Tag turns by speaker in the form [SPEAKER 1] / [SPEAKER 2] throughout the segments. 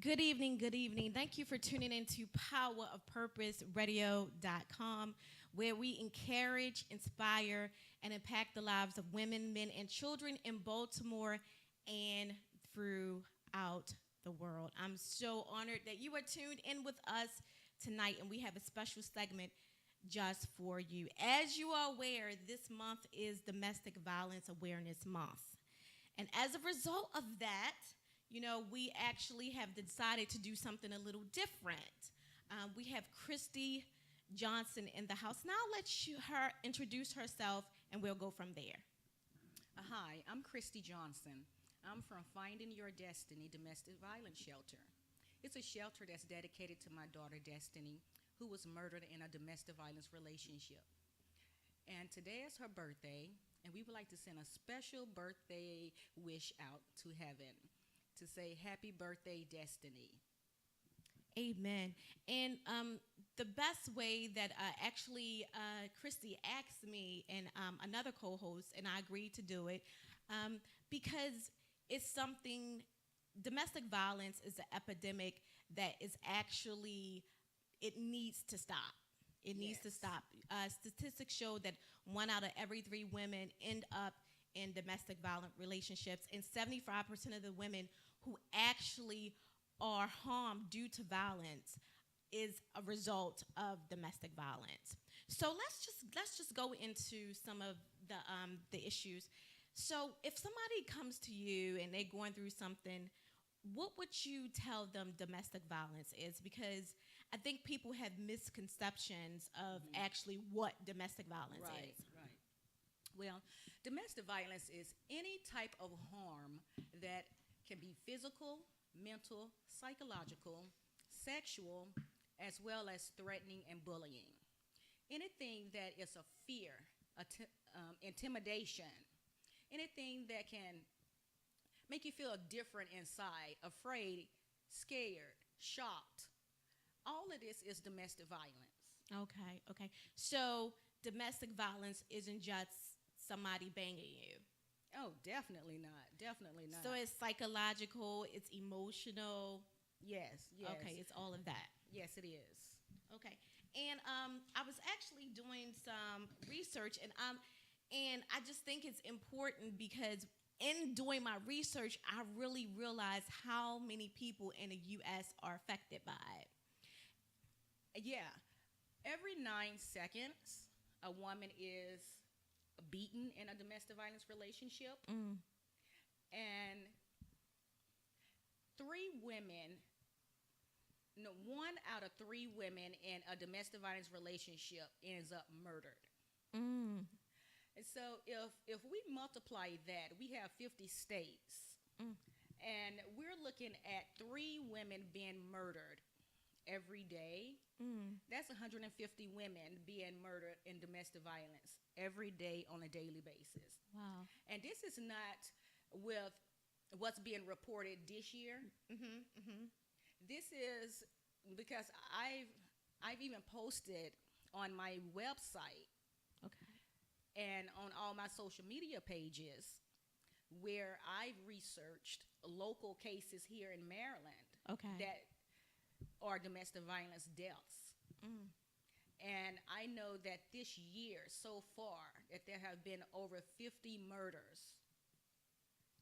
[SPEAKER 1] Good evening, good evening. Thank you for tuning into powerofpurposeradio.com, where we encourage, inspire, and impact the lives of women, men, and children in Baltimore and throughout the world. I'm so honored that you are tuned in with us tonight, and we have a special segment just for you. As you are aware, this month is Domestic Violence Awareness Month. And as a result of that, we actually have decided to do something a little different. We have Christy Johnson in the house. Now I'll let her introduce herself, and we'll go from there.
[SPEAKER 2] Hi, I'm Christy Johnson. I'm from Finding Your Destiny Domestic Violence Shelter. It's a shelter that's dedicated to my daughter Destiny, who was murdered in a domestic violence relationship. And today is her birthday, and we would like to send a special birthday wish out to heaven to say happy birthday, Destiny.
[SPEAKER 1] Amen. And the best way that Christy asked me and another co host, and I agreed to do it because it's something, domestic violence is an epidemic that is actually, it needs to stop. It needs to
[SPEAKER 2] Yes.
[SPEAKER 1] stop. Statistics show that 1 out of every 3 women end up in domestic violent relationships, and 75% of the women who actually are harmed due to violence is a result of domestic violence. So let's just go into some of the issues. So if somebody comes to you and they're going through something, what would you tell them domestic violence is? Because I think people have misconceptions of actually what domestic violence
[SPEAKER 2] Right,
[SPEAKER 1] is.
[SPEAKER 2] right. Well, domestic violence is any type of harm that can be physical, mental, psychological, sexual, as well as threatening and bullying. Anything that is a fear, intimidation, anything that can make you feel different inside, afraid, scared, shocked. All of this is domestic violence.
[SPEAKER 1] Okay, okay. So domestic violence isn't just somebody banging you.
[SPEAKER 2] Oh, definitely not. Definitely not.
[SPEAKER 1] So it's psychological, it's emotional.
[SPEAKER 2] Yes, yes.
[SPEAKER 1] Okay, it's all of that.
[SPEAKER 2] Yes, it is.
[SPEAKER 1] Okay, and I was actually doing some research, and I just think it's important because in doing my research, I really realized how many people in the U.S. are affected by it.
[SPEAKER 2] Yeah. Every 9 seconds, a woman is beaten in a domestic violence relationship.
[SPEAKER 1] Mm.
[SPEAKER 2] And 3 women, no, 1 out of 3 women in a domestic violence relationship ends up murdered.
[SPEAKER 1] Mm.
[SPEAKER 2] And so if we multiply that, we have 50 states.
[SPEAKER 1] Mm.
[SPEAKER 2] And we're looking at 3 women being murdered every day.
[SPEAKER 1] Mm.
[SPEAKER 2] That's 150 women being murdered in domestic violence every day on a daily basis.
[SPEAKER 1] Wow.
[SPEAKER 2] And this is not with what's being reported this year.
[SPEAKER 1] Mhm. Mhm.
[SPEAKER 2] This is because I've even posted on my website
[SPEAKER 1] Okay.
[SPEAKER 2] and on all my social media pages where I've researched local cases here in Maryland
[SPEAKER 1] Okay.
[SPEAKER 2] that are domestic violence deaths.
[SPEAKER 1] Mm.
[SPEAKER 2] And I know that this year so far that there have been over 50 murders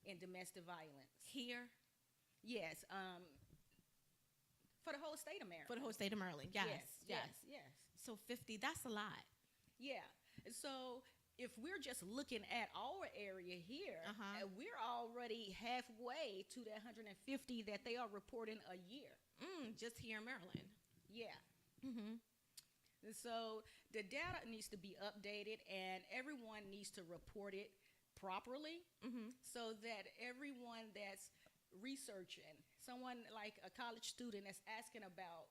[SPEAKER 2] in domestic violence.
[SPEAKER 1] Here
[SPEAKER 2] Yes, for the whole state of Maryland.
[SPEAKER 1] for the whole state of Maryland. Yes.
[SPEAKER 2] Yes,
[SPEAKER 1] Yes.
[SPEAKER 2] yes, yes.
[SPEAKER 1] So 50. That's a lot.
[SPEAKER 2] Yeah. And so if we're just looking at our area here,
[SPEAKER 1] Uh-huh.
[SPEAKER 2] we're already halfway to that 150 that they are reporting a year.
[SPEAKER 1] Just here in Maryland.
[SPEAKER 2] Yeah.
[SPEAKER 1] Mhm.
[SPEAKER 2] And so the data needs to be updated and everyone needs to report it properly
[SPEAKER 1] Mhm.
[SPEAKER 2] so that everyone that's researching, someone like a college student that's asking about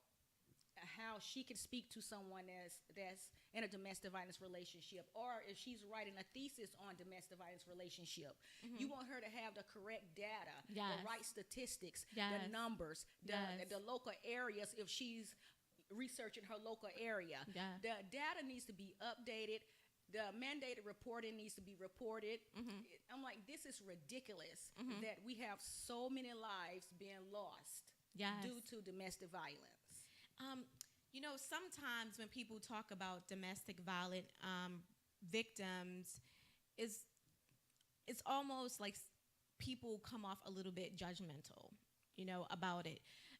[SPEAKER 2] how she can speak to someone that's in a domestic violence relationship, or if she's writing a thesis on domestic violence relationship, you want her to have the correct data,
[SPEAKER 1] Yes.
[SPEAKER 2] the right statistics,
[SPEAKER 1] Yes.
[SPEAKER 2] the numbers,
[SPEAKER 1] Yes.
[SPEAKER 2] the local areas if she's researching her local area.
[SPEAKER 1] Yeah.
[SPEAKER 2] The data needs to be updated. The mandated reporting needs to be reported. I'm like, this is ridiculous that we have so many lives being lost
[SPEAKER 1] Yes.
[SPEAKER 2] due to domestic violence.
[SPEAKER 1] Um, sometimes when people talk about domestic violent victims, is it's almost like people come off a little bit judgmental, about it.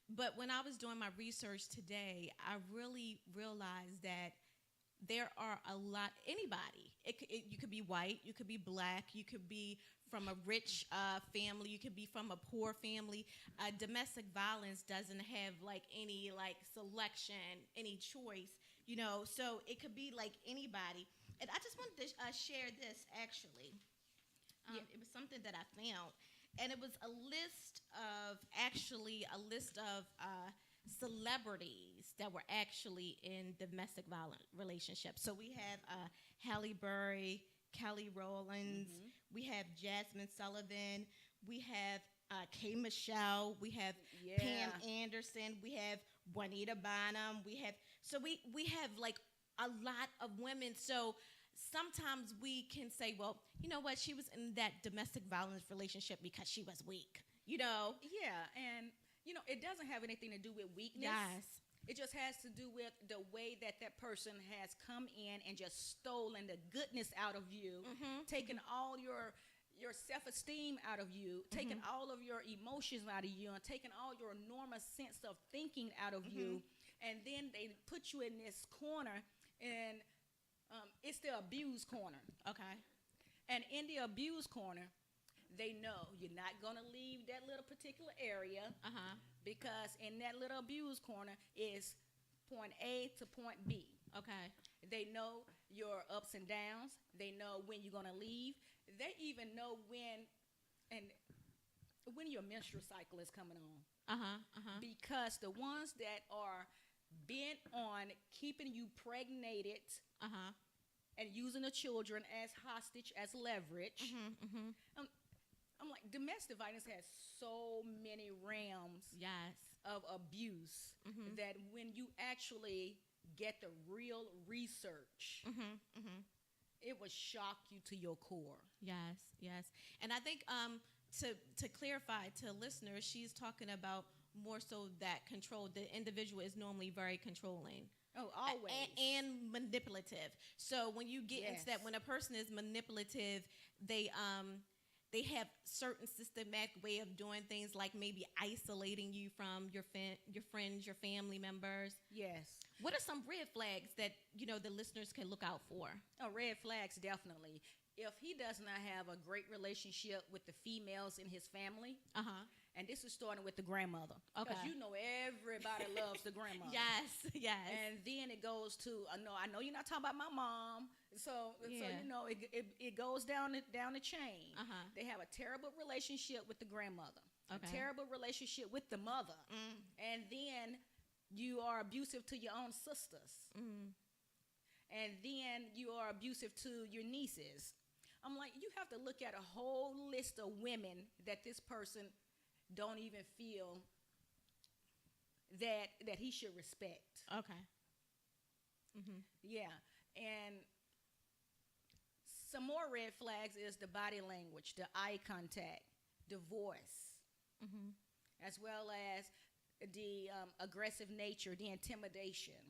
[SPEAKER 1] But when I was doing my research today, I really realized that there are a lot. Anybody, you could be white, you could be black, you could be from a rich family, you could be from a poor family. Domestic violence doesn't have like any like selection, any choice, So it could be like anybody. And I just wanted to share this actually.
[SPEAKER 2] Yeah.
[SPEAKER 1] It was something that I found, and it was a list of celebrities that were actually in domestic violent relationships. So we have Halle Berry, Kelly Rowlands, we have Jasmine Sullivan, we have K. Michelle, we have Pam Anderson, we have Juanita Bonham, we have like a lot of women. So sometimes we can say, well, you know what, she was in that domestic violence relationship because she was weak,
[SPEAKER 2] Yeah, and it doesn't have anything to do with weakness.
[SPEAKER 1] Yes.
[SPEAKER 2] It just has to do with the way that person has come in and just stolen the goodness out of you, taken all your self-esteem out of you, taken all of your emotions out of you, and taken all your normal sense of thinking out of you, and then they put you in this corner, and it's the abused corner.
[SPEAKER 1] Okay.
[SPEAKER 2] And in the abused corner, they know you're not going to leave that little particular area, because in that little abused corner is point A to point B.
[SPEAKER 1] Okay.
[SPEAKER 2] They know your ups and downs. They know when you're going to leave. They even know when your menstrual cycle is coming on. Because the ones that are bent on keeping you pregnated and using the children as hostage, as leverage. I'm like, domestic violence has so many realms of abuse that when you actually get the real research, it will shock you to your core.
[SPEAKER 1] Yes. And I think to clarify to listeners, she's talking about more so that control. The individual is normally very controlling.
[SPEAKER 2] Oh, always.
[SPEAKER 1] And manipulative. So when you get into that, when a person is manipulative, they have certain systematic way of doing things, like maybe isolating you from your friends, your family members.
[SPEAKER 2] Yes.
[SPEAKER 1] What are some red flags that the listeners can look out for?
[SPEAKER 2] Oh, red flags, definitely. If he does not have a great relationship with the females in his family, and this is starting with the grandmother, because everybody loves the grandmother.
[SPEAKER 1] Yes.
[SPEAKER 2] And then it goes to I know you're not talking about my mom. So it goes down the chain. They have a terrible relationship with the grandmother, a terrible relationship with the mother, and then you are abusive to your own sisters, and then you are abusive to your nieces. I'm like, you have to look at a whole list of women that this person don't even feel that he should respect.
[SPEAKER 1] Okay.
[SPEAKER 2] Yeah, and some more red flags is the body language, the eye contact, the voice, as well as the aggressive nature, the intimidation,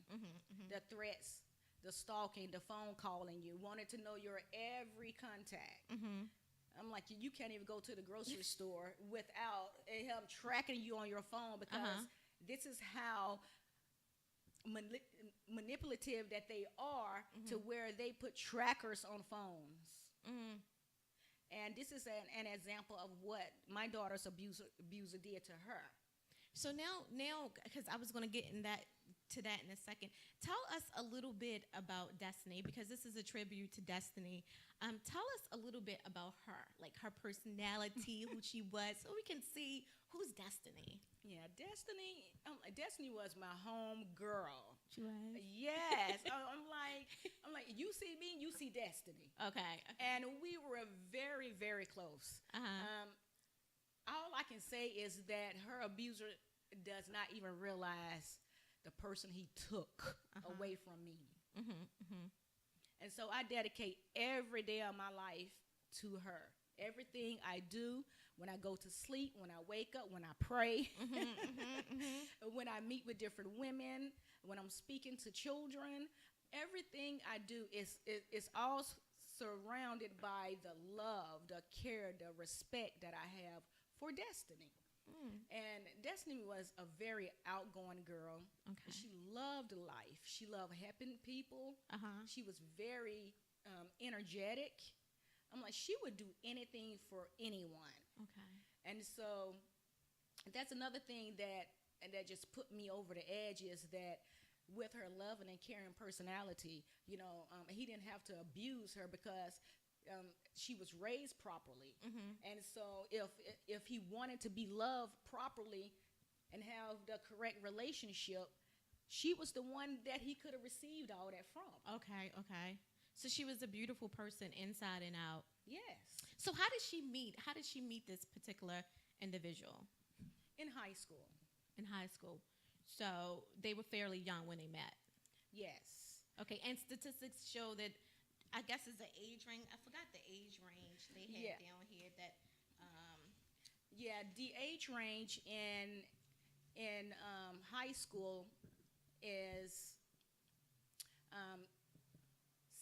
[SPEAKER 2] the threats, the stalking, the phone calling you, wanting to know your every contact. I'm like, you can't even go to the grocery store without him tracking you on your phone, because this is how manipulative that they are, to where they put trackers on phones. And this is an example of what my daughter's abuser did to her.
[SPEAKER 1] So now, because I was going to get to that in a second. Tell us a little bit about Destiny, because this is a tribute to Destiny. Tell us a little bit about her, like her personality, who she was, so we can see who's Destiny.
[SPEAKER 2] Yeah, Destiny was my home girl.
[SPEAKER 1] She was.
[SPEAKER 2] Yes, I'm like, you see me, you see Destiny.
[SPEAKER 1] Okay.
[SPEAKER 2] And we were very, very close. All I can say is that her abuser does not even realize the person he took away from me. And so I dedicate every day of my life to her. Everything I do, when I go to sleep, when I wake up, when I pray, when I meet with different women, when I'm speaking to children, everything I do is all surrounded by the love, the care, the respect that I have for Destiny. And Destiny was a very outgoing girl.
[SPEAKER 1] Okay.
[SPEAKER 2] She loved life. She loved helping people. She was very energetic. I'm like, she would do anything for anyone.
[SPEAKER 1] Okay.
[SPEAKER 2] And so that's another thing that just put me over the edge is that with her loving and caring personality, he didn't have to abuse her because she was raised properly. And so if he wanted to be loved properly and have the correct relationship, she was the one that he could have received all that from.
[SPEAKER 1] Okay. Okay. So she was a beautiful person inside and out.
[SPEAKER 2] Yes.
[SPEAKER 1] So how did she meet this particular individual?
[SPEAKER 2] In high school.
[SPEAKER 1] In high school. So they were fairly young when they met.
[SPEAKER 2] Yes.
[SPEAKER 1] Okay, and statistics show that, I guess it's the age range. I forgot the age range they had down here. That.
[SPEAKER 2] The age range in high school is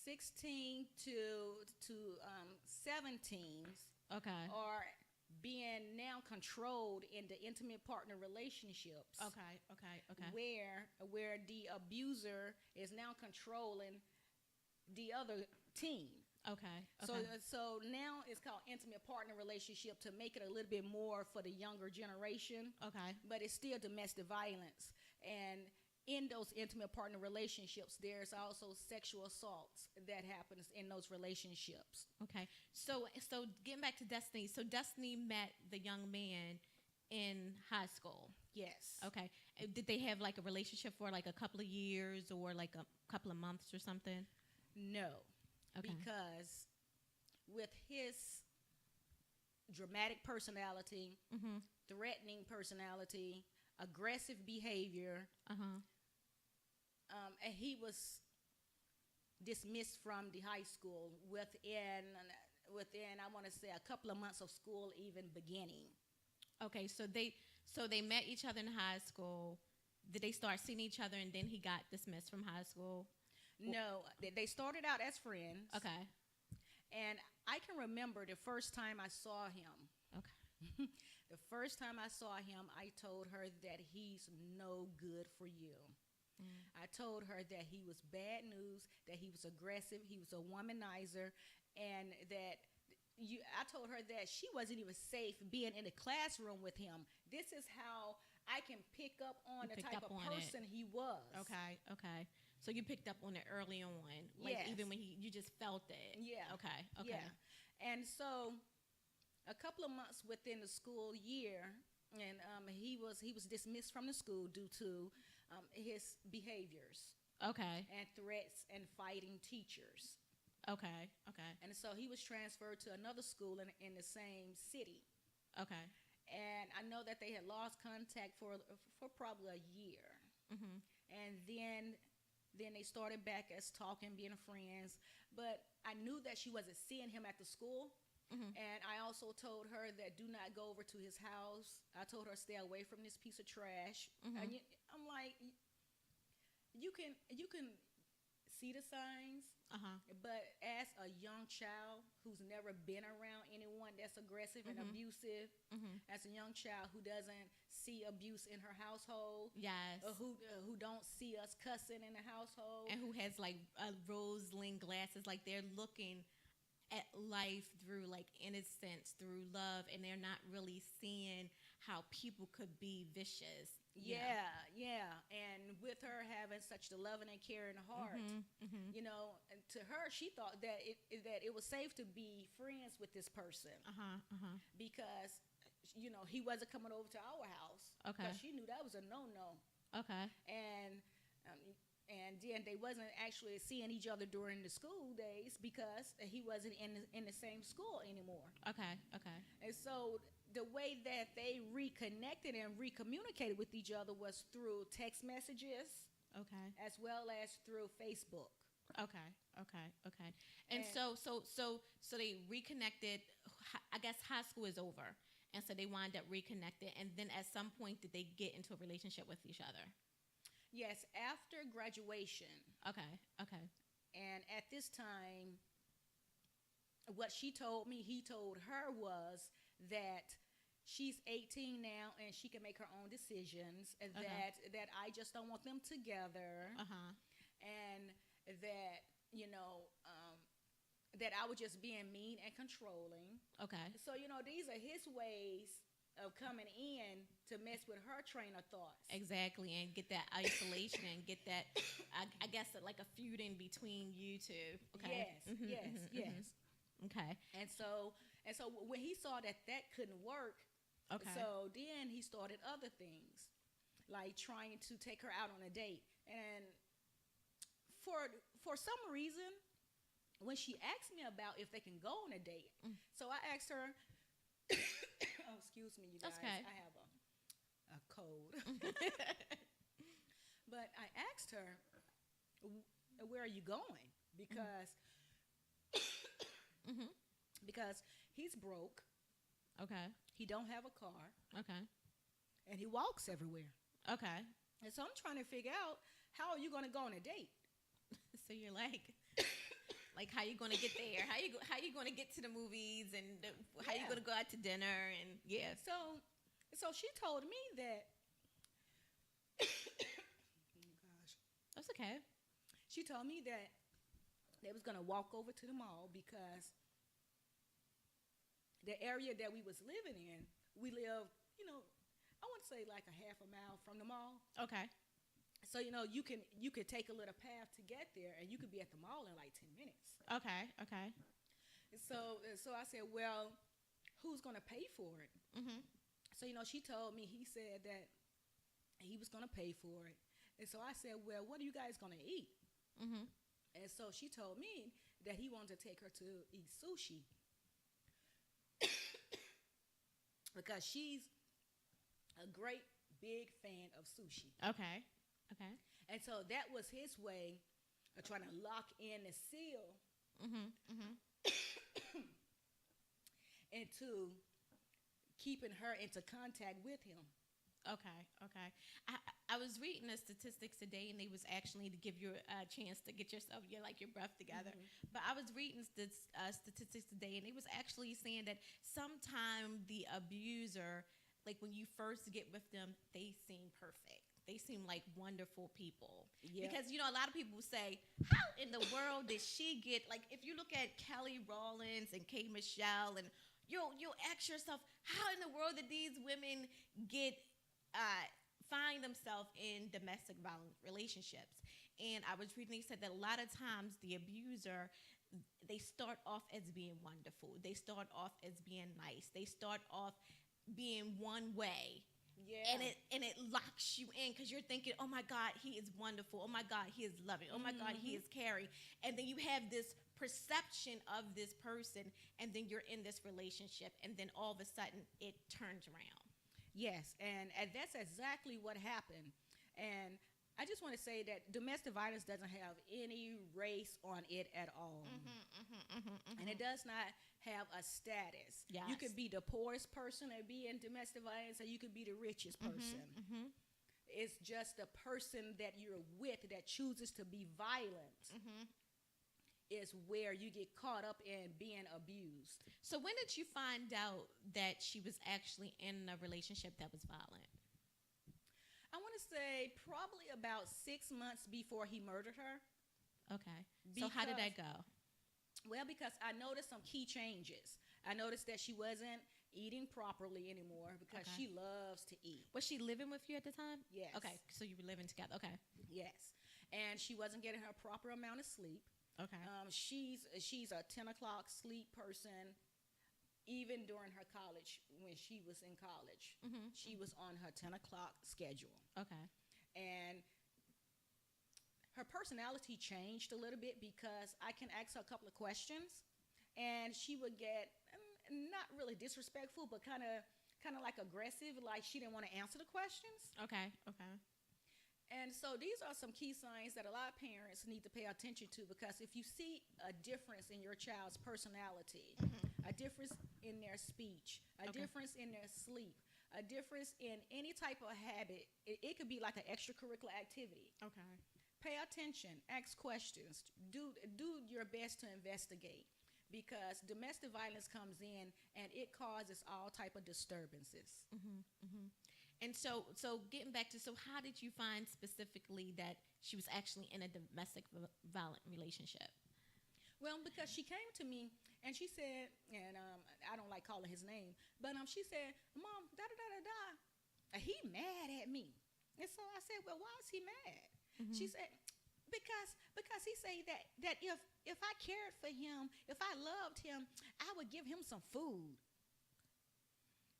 [SPEAKER 2] 16 to 17s.
[SPEAKER 1] Okay.
[SPEAKER 2] Are being now controlled in the intimate partner relationships.
[SPEAKER 1] Okay.
[SPEAKER 2] Where the abuser is now controlling the other teen.
[SPEAKER 1] Okay.
[SPEAKER 2] So now it's called intimate partner relationship to make it a little bit more for the younger generation.
[SPEAKER 1] Okay.
[SPEAKER 2] But it's still domestic violence. And in those intimate partner relationships, there's also sexual assaults that happens in those relationships.
[SPEAKER 1] Okay. So getting back to Destiny. So Destiny met the young man in high school.
[SPEAKER 2] Yes.
[SPEAKER 1] Okay. Did they have like a relationship for like a couple of years or like a couple of months or something?
[SPEAKER 2] No.
[SPEAKER 1] Okay.
[SPEAKER 2] Because with his dramatic personality, threatening personality, aggressive behavior, and he was dismissed from the high school within I want to say a couple of months of school even beginning.
[SPEAKER 1] Okay, so they met each other in high school. Did they start seeing each other and then he got dismissed from high school?
[SPEAKER 2] No, they started out as friends.
[SPEAKER 1] Okay.
[SPEAKER 2] And I can remember the first time I saw him.
[SPEAKER 1] Okay.
[SPEAKER 2] The first time I saw him, I told her that he's no good for you. I told her that he was bad news, that he was aggressive, he was a womanizer, and that I told her that she wasn't even safe being in the classroom with him. This is how I can pick up on the type of person he was.
[SPEAKER 1] Okay. So you picked up on it early on, like even when you just felt it.
[SPEAKER 2] Yeah.
[SPEAKER 1] Okay.
[SPEAKER 2] Yeah. And so a couple of months within the school year, and he was dismissed from the school due to his behaviors.
[SPEAKER 1] Okay.
[SPEAKER 2] And threats and fighting teachers.
[SPEAKER 1] Okay.
[SPEAKER 2] And so he was transferred to another school in the same city.
[SPEAKER 1] Okay.
[SPEAKER 2] And I know that they had lost contact for probably a year. And then they started back as talking, being friends. But I knew that she wasn't seeing him at the school. And I also told her that do not go over to his house. I told her stay away from this piece of trash. And I'm like, you can see the signs, but as a young child who's never been around anyone that's aggressive and abusive, as a young child who doesn't see abuse in her household, or who don't see us cussing in the household,
[SPEAKER 1] and who has like rose-ling glasses, like they're looking at life through like innocence, through love, and they're not really seeing how people could be vicious.
[SPEAKER 2] Yeah. And with her having such the loving and caring heart, and to her, she thought that it was safe to be friends with this person. Because, he wasn't coming over to our house.
[SPEAKER 1] Okay.
[SPEAKER 2] Because she knew that was a no-no.
[SPEAKER 1] Okay.
[SPEAKER 2] And then they wasn't actually seeing each other during the school days because he wasn't in the same school anymore.
[SPEAKER 1] Okay.
[SPEAKER 2] And so the way that they reconnected and recommunicated with each other was through text messages.
[SPEAKER 1] Okay.
[SPEAKER 2] As well as through Facebook.
[SPEAKER 1] Okay. Okay. Okay. And so they reconnected. I guess high school is over, and so they wind up reconnected. And then at some point, did they get into a relationship with each other?
[SPEAKER 2] Yes, after graduation.
[SPEAKER 1] Okay. Okay.
[SPEAKER 2] And at this time, what she told me, he told her was that she's 18 now and she can make her own decisions. That I just don't want them together,
[SPEAKER 1] Uh huh.
[SPEAKER 2] and that that I was just being mean and controlling.
[SPEAKER 1] Okay.
[SPEAKER 2] So these are his ways of coming in to mess with her train of thoughts.
[SPEAKER 1] Exactly, and get that isolation and get that, I guess, like a feud in between you two. Okay.
[SPEAKER 2] Yes, yes, yes.
[SPEAKER 1] Okay.
[SPEAKER 2] And so when he saw that couldn't work,
[SPEAKER 1] Okay.
[SPEAKER 2] so then he started other things, like trying to take her out on a date. And for some reason, when she asked me about if they can go on a date, so I asked her. Oh, excuse me, you guys.
[SPEAKER 1] That's okay.
[SPEAKER 2] I have a cold. But I asked her, "Where are you going?" Because
[SPEAKER 1] Mm-hmm.
[SPEAKER 2] because he's broke.
[SPEAKER 1] Okay.
[SPEAKER 2] He don't have a car,
[SPEAKER 1] Okay.
[SPEAKER 2] and he walks everywhere.
[SPEAKER 1] Okay.
[SPEAKER 2] And so I'm trying to figure out, how are you going to go on a date?
[SPEAKER 1] So you're like how you gonna get there? How you gonna get to the movies and how you
[SPEAKER 2] Yeah.
[SPEAKER 1] gonna go out to dinner and yeah.
[SPEAKER 2] So she told me that. Oh gosh.
[SPEAKER 1] That's okay.
[SPEAKER 2] She told me that they was gonna walk over to the mall because the area that we was living in, we live, I want to say like a half a mile from the mall.
[SPEAKER 1] Okay.
[SPEAKER 2] So you could take a little path to get there, and you could be at the mall in like 10 minutes.
[SPEAKER 1] Okay. Okay.
[SPEAKER 2] So I said, well, who's gonna pay for it?
[SPEAKER 1] Mhm.
[SPEAKER 2] So she told me, he said that he was gonna pay for it, and so I said, well, what are you guys gonna eat?
[SPEAKER 1] Mhm.
[SPEAKER 2] And so she told me that he wanted to take her to eat sushi because she's a great big fan of sushi.
[SPEAKER 1] Okay. Okay.
[SPEAKER 2] And so that was his way of trying to lock in the seal
[SPEAKER 1] Mhm. Mhm.
[SPEAKER 2] into keeping her into contact with him.
[SPEAKER 1] Okay. Okay. I was reading the statistics today, and they was actually to give you a chance to get your breath together. But I was reading statistics today, and they was actually saying that sometime the abuser, like when you first get with them, they seem perfect. They seem like wonderful people.
[SPEAKER 2] Yeah.
[SPEAKER 1] Because a lot of people say, how in the world did she get, like, if you look at Kelly Rawlins and K. Michelle, and you'll ask yourself, how in the world did these women get find themselves in domestic violence relationships? And I was reading, they said that a lot of times the abuser, they start off as being wonderful. They start off as being nice. They start off being one way.
[SPEAKER 2] Yeah.
[SPEAKER 1] And it locks you in because you're thinking, oh my God, he is wonderful. Oh my God, he is loving. Oh my God, he is caring. And then you have this perception of this person, and then you're in this relationship, and then all of a sudden it turns around.
[SPEAKER 2] Yes, and that's exactly what happened. And I just want to say that domestic violence doesn't have any race on it at all. And it does not have a status.
[SPEAKER 1] Yes.
[SPEAKER 2] You could be the poorest person and be in domestic violence, and you could be the richest person. It's just the person that you're with that chooses to be violent is where you get caught up in being abused.
[SPEAKER 1] So when did you find out that she was actually in a relationship that was violent?
[SPEAKER 2] I want to say probably about 6 months before he murdered her.
[SPEAKER 1] Okay. So how did that go?
[SPEAKER 2] Well, because I noticed some key changes. I noticed that she wasn't eating properly anymore because
[SPEAKER 1] Okay.
[SPEAKER 2] she loves to eat.
[SPEAKER 1] Was she living with you at the time?
[SPEAKER 2] Yes.
[SPEAKER 1] Okay. So you were living together. Okay.
[SPEAKER 2] Yes. And she wasn't getting her proper amount of sleep.
[SPEAKER 1] Okay.
[SPEAKER 2] She's a 10 o'clock sleep person. Even during her college, when she was in college, she was on her 10 o'clock schedule.
[SPEAKER 1] Okay.
[SPEAKER 2] And her personality changed a little bit because I can ask her a couple of questions, and she would get not really disrespectful, but kind of like aggressive, like she didn't want to answer the questions.
[SPEAKER 1] Okay. Okay.
[SPEAKER 2] And so these are some key signs that a lot of parents need to pay attention to, because if you see a difference in your child's personality, a difference in their speech, a difference in their sleep, a difference in any type of habit, it could be like an extracurricular activity.
[SPEAKER 1] Okay.
[SPEAKER 2] Pay attention, ask questions, do your best to investigate, because domestic violence comes in and it causes all type of disturbances.
[SPEAKER 1] And so getting back to, so how did you find specifically that she was actually in a domestic violent relationship?
[SPEAKER 2] Well, because she came to me and she said, and I don't like calling his name, but she said, "Mom, da da da da da, he mad at me." And so I said, "Well, why is he mad?" She said, because he said that if I cared for him, if I loved him, I would give him some food.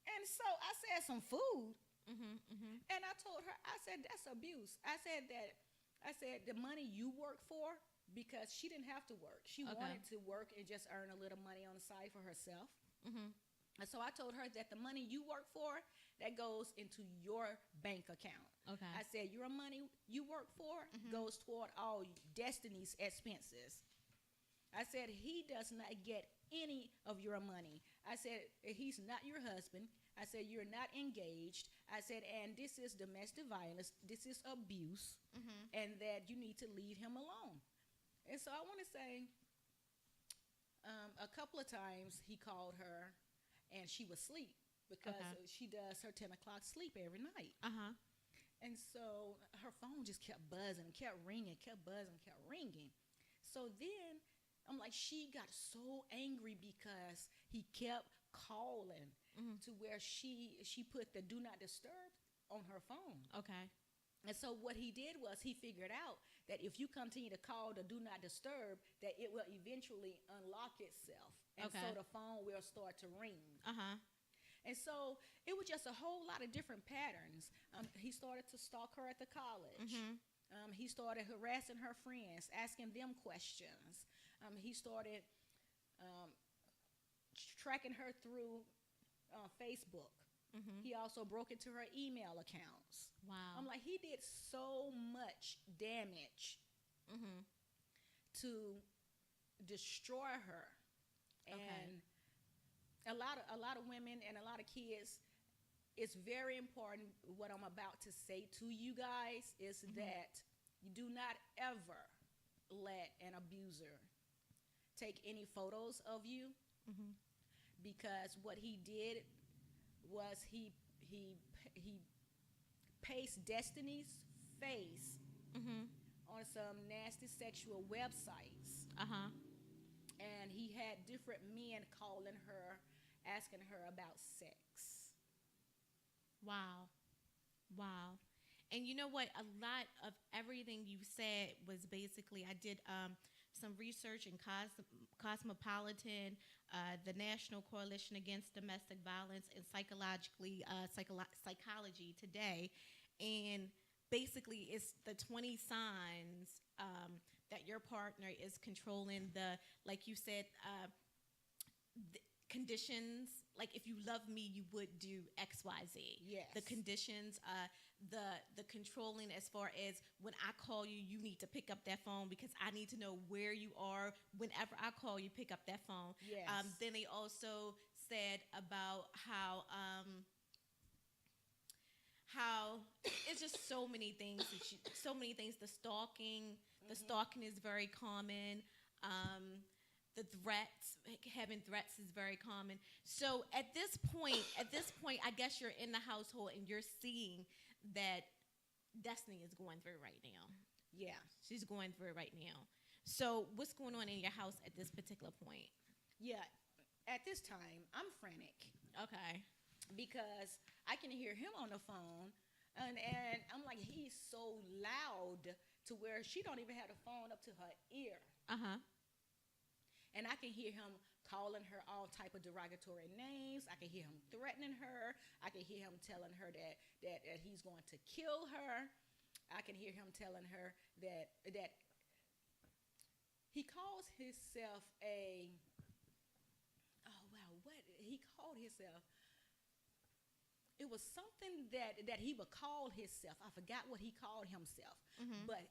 [SPEAKER 2] And so I said, "Some food?" And I told her, I said, "That's abuse." I said the money you work for, because she didn't have to work. She wanted to work and just earn a little money on the side for herself. And so I told her that the money you work for, that goes into your bank account.
[SPEAKER 1] Okay.
[SPEAKER 2] I said, your money you work for goes toward all Destiny's expenses. I said, he does not get any of your money. I said, he's not your husband. I said, you're not engaged. I said, and this is domestic violence. This is abuse, and that you need to leave him alone. And so I want to say, a couple of times he called her, and she was asleep, because she does her 10 o'clock sleep every night. And so her phone just kept buzzing, kept ringing, kept buzzing, kept ringing. So then I'm like, she got so angry because he kept calling to where she put the do not disturb on her phone.
[SPEAKER 1] Okay.
[SPEAKER 2] And so what he did was he figured out that if you continue to call the do not disturb, that it will eventually unlock itself. And so the phone will start to ring. And so it was just a whole lot of different patterns. He started to stalk her at the college. He started harassing her friends, asking them questions. He started tracking her through Facebook. He also broke into her email accounts.
[SPEAKER 1] Wow.
[SPEAKER 2] I'm like, he did so much damage to destroy her. And a lot of women and a lot of kids, it's very important what I'm about to say to you guys is that you do not ever let an abuser take any photos of you, because what he did was he pasted Destiny's face on some nasty sexual websites. And he had different men calling her, asking her about sex.
[SPEAKER 1] Wow. And you know what? A lot of everything you said was basically, I did some research in Cosmopolitan, the National Coalition Against Domestic Violence, and Psychology Today. And basically, it's the 20 signs that your partner is controlling the, like you said, the conditions. Like, if you love me, you would do X, Y, Z.
[SPEAKER 2] Yes.
[SPEAKER 1] The conditions, the controlling as far as when I call you, you need to pick up that phone because I need to know where you are. Whenever I call you, pick up that phone.
[SPEAKER 2] Yes.
[SPEAKER 1] Then they also said about how it's just so many things. The stalking is very common. The threats, having threats is very common. So at this point, I guess you're in the household and you're seeing that Destiny is going through right now.
[SPEAKER 2] Yeah.
[SPEAKER 1] She's going through right now. So what's going on in your house at this particular point?
[SPEAKER 2] Yeah. At this time, I'm frantic.
[SPEAKER 1] Okay.
[SPEAKER 2] Because I can hear him on the phone, and I'm like, he's so loud to where she don't even have the phone up to her ear. And I can hear him calling her all type of derogatory names. I can hear him threatening her. I can hear him telling her that he's going to kill her. I can hear him telling her that he calls himself he called himself it was something that he would call himself. I forgot what he called himself, but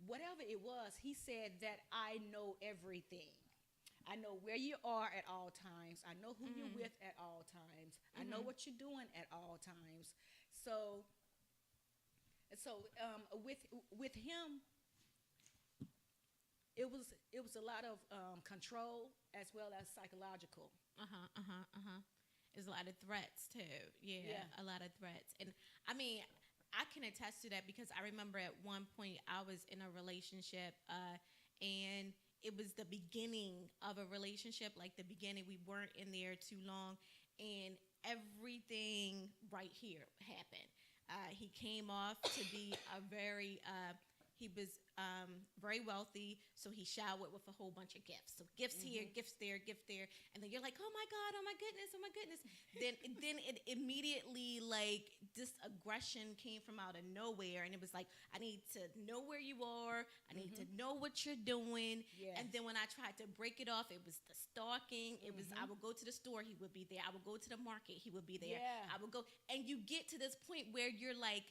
[SPEAKER 2] whatever it was, he said that I know everything. I know where you are at all times. I know who you're with at all times. I know what you're doing at all times. So with him, it was a lot of control as well as psychological.
[SPEAKER 1] There's a lot of threats too. Yeah,
[SPEAKER 2] Yeah.
[SPEAKER 1] a lot of threats. And I mean, I can attest to that because I remember at one point I was in a relationship, and it was the beginning of a relationship. Like the beginning, we weren't in there too long, and everything right here happened. He came off to be a very he was very wealthy, so he showered with a whole bunch of gifts. So gifts here, gifts there, gift there, and then you're like, oh my God, oh my goodness, oh my goodness. then it immediately, like, this aggression came from out of nowhere, and it was like, I need to know where you are, I need to know what you're doing.
[SPEAKER 2] Yes.
[SPEAKER 1] And then when I tried to break it off, it was the stalking. It was, I would go to the store, he would be there. I would go to the market, he would be there.
[SPEAKER 2] Yeah.
[SPEAKER 1] I would go, and you get to this point where you're like,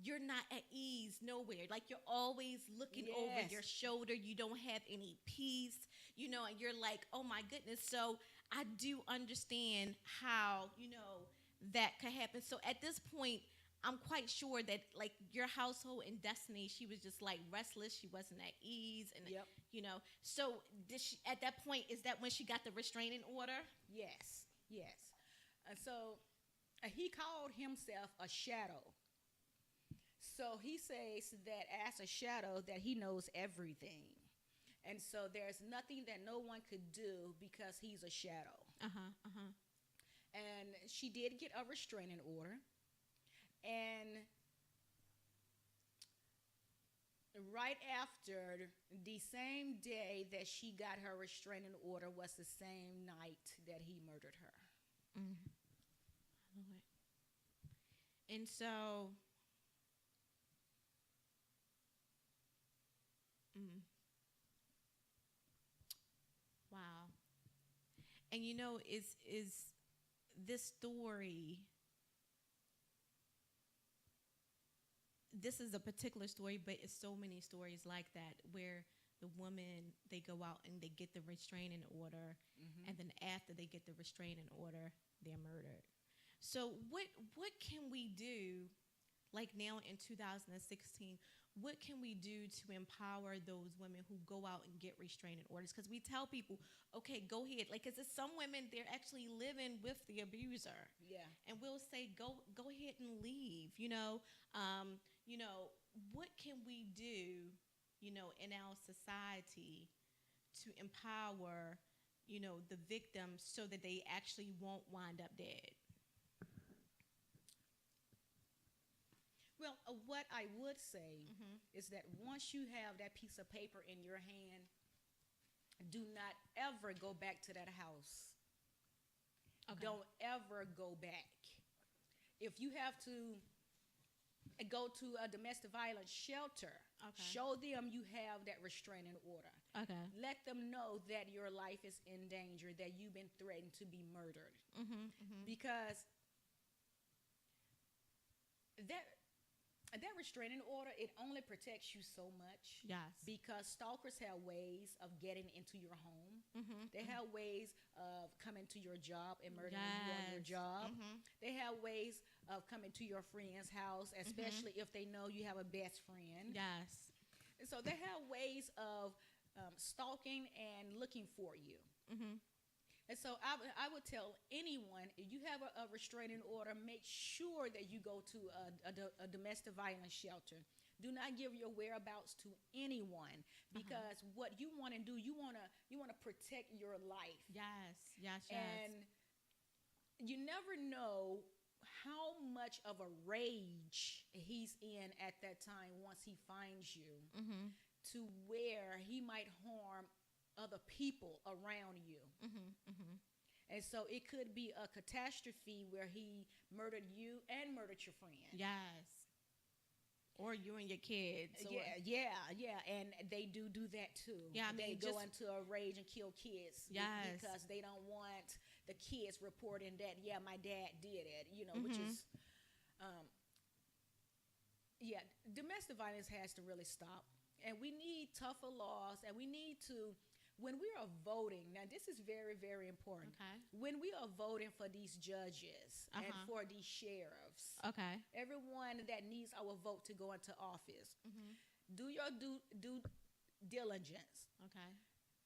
[SPEAKER 1] you're not at ease nowhere. Like you're always looking over
[SPEAKER 2] Yes.
[SPEAKER 1] your shoulder. You don't have any peace, and you're like, oh my goodness. So I do understand how, that could happen. So at this point, I'm quite sure that like your household and Destiny, she was just like restless. She wasn't at ease. And,
[SPEAKER 2] Yep.
[SPEAKER 1] So did she, at that point, is that when she got the restraining order?
[SPEAKER 2] Yes, yes. And so he called himself a shadow. So he says that as a shadow that he knows everything. And so there's nothing that no one could do because he's a shadow. And she did get a restraining order. And right after, the same day that she got her restraining order was the same night that he murdered her.
[SPEAKER 1] Lord. And so, wow. And is this story, this is a particular story, but it's so many stories like that where the woman, they go out and they get the restraining order, and then after they get the restraining order, they're murdered. So what can we do, like now in 2016, what can we do to empower those women who go out and get restraining orders? Because we tell people, okay, go ahead. Like, because some women, they're actually living with the abuser.
[SPEAKER 2] Yeah.
[SPEAKER 1] And we'll say, go ahead and leave. What can we do, in our society to empower, the victims so that they actually won't wind up dead?
[SPEAKER 2] Well, what I would say is that once you have that piece of paper in your hand, do not ever go back to that house.
[SPEAKER 1] Okay.
[SPEAKER 2] Don't ever go back. If you have to go to a domestic violence shelter, show them you have that restraining order.
[SPEAKER 1] Okay.
[SPEAKER 2] Let them know that your life is in danger, that you've been threatened to be murdered. Because that restraining order, it only protects you so much.
[SPEAKER 1] Yes.
[SPEAKER 2] Because stalkers have ways of getting into your home. They have ways of coming to your job and murdering you on your job. They have ways of coming to your friend's house, especially if they know you have a best friend.
[SPEAKER 1] Yes.
[SPEAKER 2] And so they have ways of stalking and looking for you. And so I would tell anyone, if you have a restraining order, make sure that you go to a domestic violence shelter. Do not give your whereabouts to anyone, because what you want to do, you want to protect your life.
[SPEAKER 1] Yes.
[SPEAKER 2] And you never know how much of a rage he's in at that time once he finds you, to where he might harm other people around you. And so it could be a catastrophe where he murdered you and murdered your friend.
[SPEAKER 1] Yes. Or you and your kids.
[SPEAKER 2] Yeah. And they do that too.
[SPEAKER 1] Yeah, I mean,
[SPEAKER 2] they go into a rage and kill kids.
[SPEAKER 1] Yes.
[SPEAKER 2] Because they don't want the kids reporting that, yeah, my dad did it, you know, which is, yeah, domestic violence has to really stop. And we need tougher laws, and we need to, when we are voting, now this is very, very important.
[SPEAKER 1] Okay.
[SPEAKER 2] When we are voting for these judges and for these sheriffs,
[SPEAKER 1] Okay.
[SPEAKER 2] everyone that needs our vote to go into office, do your due diligence.
[SPEAKER 1] Okay.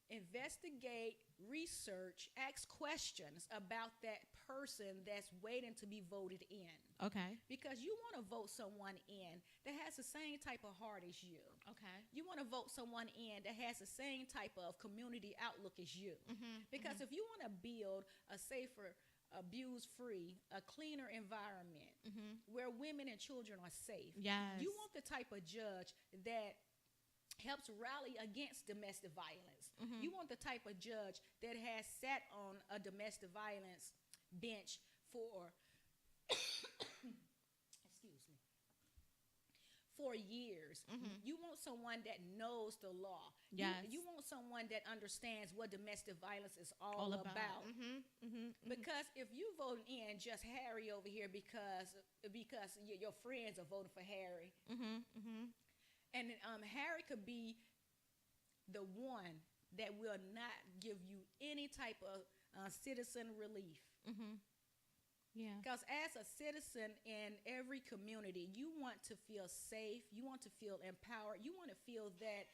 [SPEAKER 2] Investigate, research, ask questions about that person that's waiting to be voted in.
[SPEAKER 1] Okay.
[SPEAKER 2] Because you want to vote someone in that has the same type of heart as you.
[SPEAKER 1] Okay.
[SPEAKER 2] You want to vote someone in that has the same type of community outlook as you. Because if you want to build a safer, abuse-free, a cleaner environment where women and children are safe,
[SPEAKER 1] Yes.
[SPEAKER 2] you want the type of judge that helps rally against domestic violence. You want the type of judge that has sat on a domestic violence bench for excuse me, for years. You want someone that knows the law.
[SPEAKER 1] Yes.
[SPEAKER 2] You want someone that understands what domestic violence is all about. Because if you vote in just Harry over here because your friends are voting for Harry, and Harry could be the one that will not give you any type of citizen relief.
[SPEAKER 1] Yeah.
[SPEAKER 2] Because as a citizen in every community, you want to feel safe. You want to feel empowered. You want to feel that.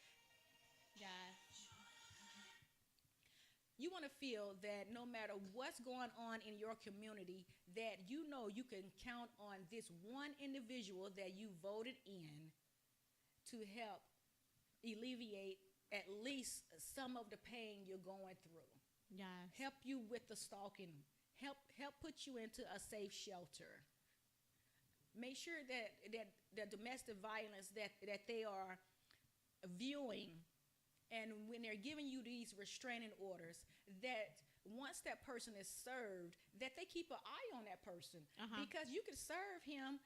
[SPEAKER 2] You want to feel that no matter what's going on in your community, that you know you can count on this one individual that you voted in to help alleviate at least some of the pain you're going through.
[SPEAKER 1] Yes.
[SPEAKER 2] Help you with the stalking. Help put you into a safe shelter. Make sure that the domestic violence that they are viewing, and when they're giving you these restraining orders, that once that person is served, that they keep an eye on that person. Because you could serve him,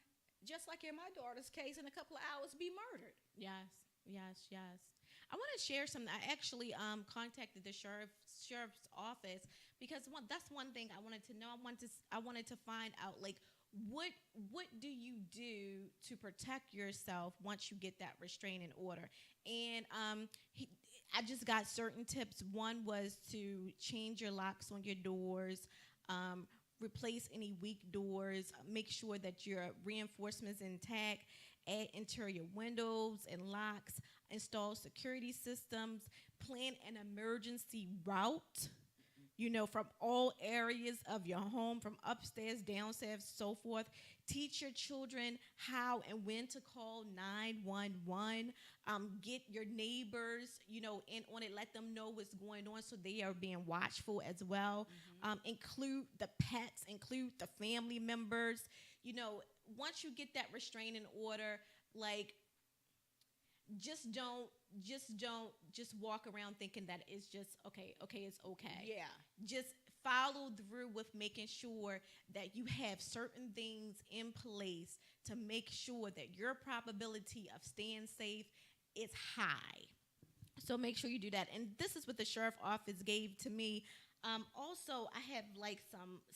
[SPEAKER 2] just like in my daughter's case, in a couple of hours be murdered.
[SPEAKER 1] Yes. I want to share something. I actually contacted the sheriff's office because that's one thing I wanted to know. I wanted to find out, like, what do you do to protect yourself once you get that restraining order? And I just got certain tips. One was to change your locks on your doors, replace any weak doors, make sure that your reinforcements intact, add interior windows and locks, install security systems, plan an emergency route, from all areas of your home, from upstairs, downstairs, so forth. Teach your children how and when to call 911. Get your neighbors, in on it. Let them know what's going on so they are being watchful as well. Include the pets, include the family members. Once you get that restraining order, like, just don't walk around thinking that it's just okay, it's okay.
[SPEAKER 2] Yeah.
[SPEAKER 1] Just follow through with making sure that you have certain things in place to make sure that your probability of staying safe is high. So make sure you do that. And this is what the sheriff office gave to me. Also, I have like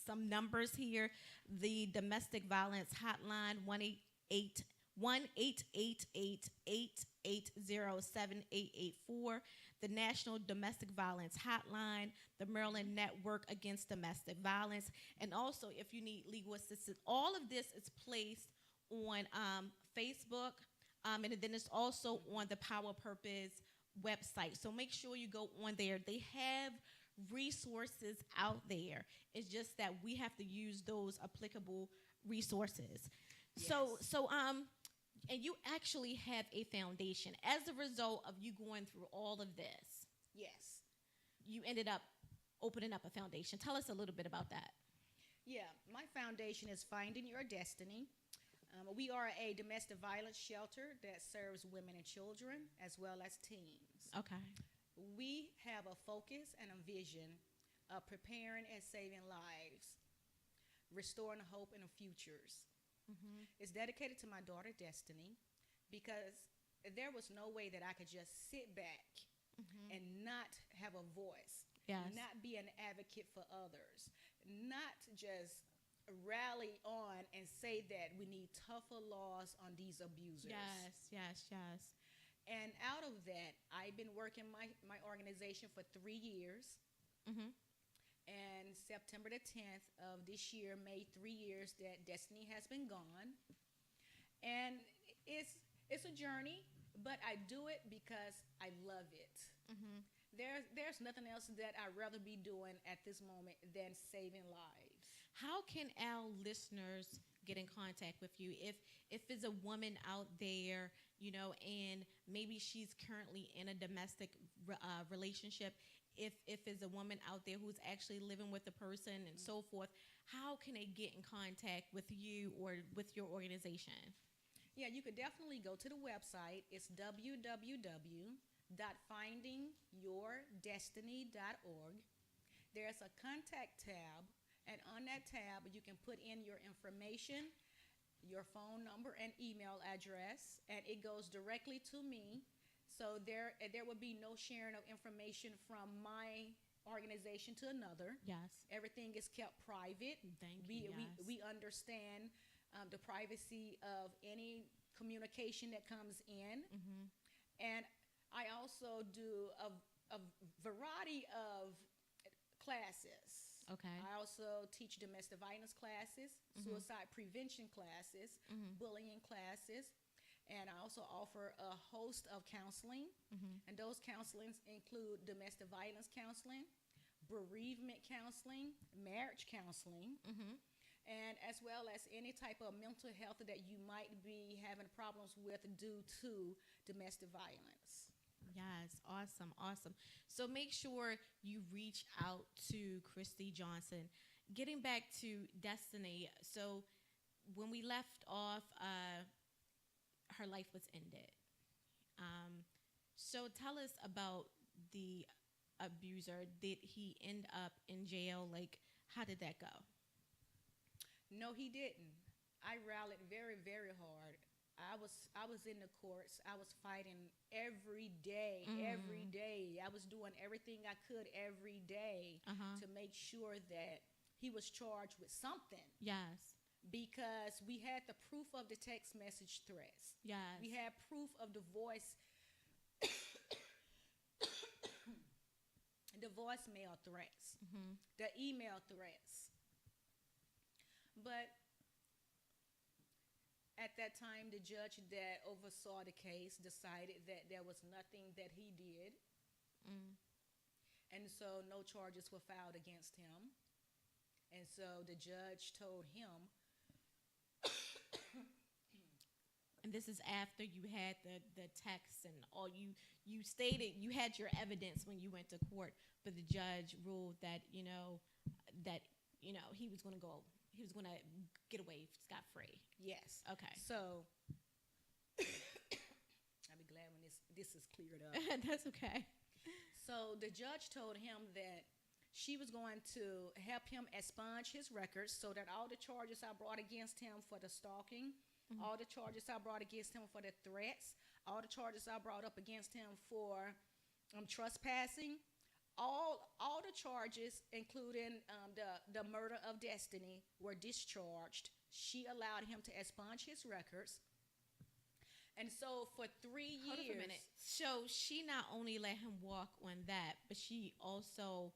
[SPEAKER 1] some numbers here. The domestic violence hotline, 1-888-880-7884. The National Domestic Violence Hotline, the Maryland Network Against Domestic Violence, and also if you need legal assistance. All of this is placed on Facebook, and then it's also on the Power Purpose website. So make sure you go on there. They have resources out there. It's just that we have to use those applicable resources.
[SPEAKER 2] Yes.
[SPEAKER 1] So and you actually have a foundation as a result of you going through all of this.
[SPEAKER 2] Yes.
[SPEAKER 1] You ended up opening up a foundation. Tell us a little bit about that.
[SPEAKER 2] Yeah, my foundation is Finding Your Destiny. We are a domestic violence shelter that serves women and children as well as teens.
[SPEAKER 1] Okay.
[SPEAKER 2] We have a focus and a vision of preparing and saving lives, restoring hope in the futures. It's dedicated to my daughter, Destiny, because there was no way that I could just sit back and not have a voice,
[SPEAKER 1] Yes.
[SPEAKER 2] not be an advocate for others, not just rally on and say that we need tougher laws on these abusers.
[SPEAKER 1] Yes.
[SPEAKER 2] And out of that, I've been working my organization for 3 years.
[SPEAKER 1] Mm-hmm.
[SPEAKER 2] And September the 10th of this year made 3 years that Destiny has been gone. And it's a journey, but I do it because I love it.
[SPEAKER 1] Mm-hmm.
[SPEAKER 2] There's nothing else that I'd rather be doing at this moment than saving lives.
[SPEAKER 1] How can our listeners get in contact with you if there's a woman out there, and maybe she's currently in a domestic relationship, if there's a woman out there who's actually living with a person and so forth, how can they get in contact with you or with your organization?
[SPEAKER 2] Yeah, you could definitely go to the website. It's www.findingyourdestiny.org. There's a contact tab, and on that tab, you can put in your information, your phone number and email address, and it goes directly to me. So there would be no sharing of information from my organization to another.
[SPEAKER 1] Yes.
[SPEAKER 2] Everything is kept private.
[SPEAKER 1] Thank you.
[SPEAKER 2] We understand the privacy of any communication that comes in.
[SPEAKER 1] Mm-hmm.
[SPEAKER 2] And I also do a variety of classes.
[SPEAKER 1] Okay.
[SPEAKER 2] I also teach domestic violence classes, suicide prevention classes, bullying classes, and I also offer a host of counseling. And those counselings include domestic violence counseling, bereavement counseling, marriage counseling, and as well as any type of mental health that you might be having problems with due to domestic violence.
[SPEAKER 1] Yes, awesome. So make sure you reach out to Christy Johnson. Getting back to Destiny, so when we left off, her life was ended. So tell us about the abuser. Did he end up in jail? Like, how did that go?
[SPEAKER 2] No, he didn't. I rallied very, very hard. I was in the courts. I was fighting every day. I was doing everything I could every day to make sure that he was charged with something.
[SPEAKER 1] Yes.
[SPEAKER 2] Because we had the proof of the text message threats.
[SPEAKER 1] Yes.
[SPEAKER 2] We had proof of the voicemail threats, the email threats. But at that time, the judge that oversaw the case decided that there was nothing that he did. And so no charges were filed against him. And so the judge told him.
[SPEAKER 1] And this is after you had the texts and all you stated you had your evidence when you went to court, but the judge ruled that he was going to get away scot-free.
[SPEAKER 2] Yes.
[SPEAKER 1] Okay.
[SPEAKER 2] So I'll be glad when this is cleared up.
[SPEAKER 1] That's okay.
[SPEAKER 2] So the judge told him that she was going to help him expunge his records so that all the charges I brought against him for the stalking, all the charges I brought against him for the threats, all the charges I brought up against him for trespassing, all the charges, including the murder of Destiny, were discharged. She allowed him to expunge his records. And so for 3 years...
[SPEAKER 1] Hold on a minute. So she not only let him walk on that, but she also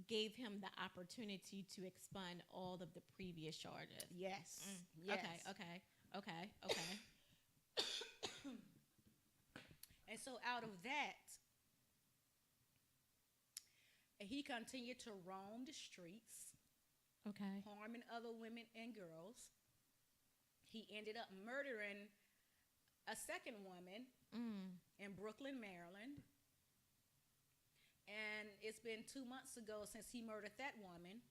[SPEAKER 1] gave him the opportunity to expunge all of the previous charges.
[SPEAKER 2] Yes. Yes.
[SPEAKER 1] Okay.
[SPEAKER 2] And so out of that, he continued to roam the streets,
[SPEAKER 1] Okay.
[SPEAKER 2] harming other women and girls. He ended up murdering a second woman in Brooklyn, Maryland. And it's been 2 months ago since he murdered that woman.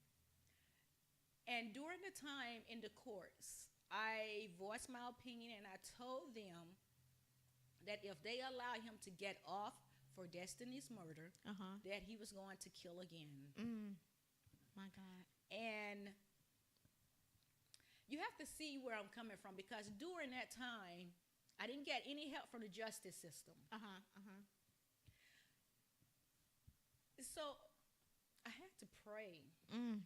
[SPEAKER 2] And during the time in the courts, I voiced my opinion and I told them that if they allow him to get off for Destiny's murder, that he was going to kill again.
[SPEAKER 1] My God.
[SPEAKER 2] And you have to see where I'm coming from, because during that time, I didn't get any help from the justice system. So I had to pray.
[SPEAKER 1] Mm.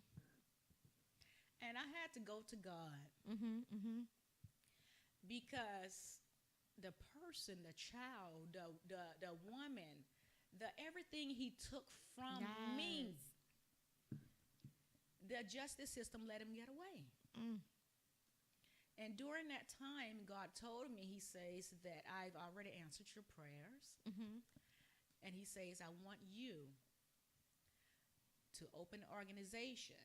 [SPEAKER 2] And I had to go to God
[SPEAKER 1] Mhm. Mhm.
[SPEAKER 2] because the person, the child, the woman, the everything he took from me,
[SPEAKER 1] Yes.
[SPEAKER 2] the justice system let him get away.
[SPEAKER 1] Mm.
[SPEAKER 2] And during that time, God told me, he says that I've already answered your prayers.
[SPEAKER 1] Mhm.
[SPEAKER 2] And he says, I want you to open an organization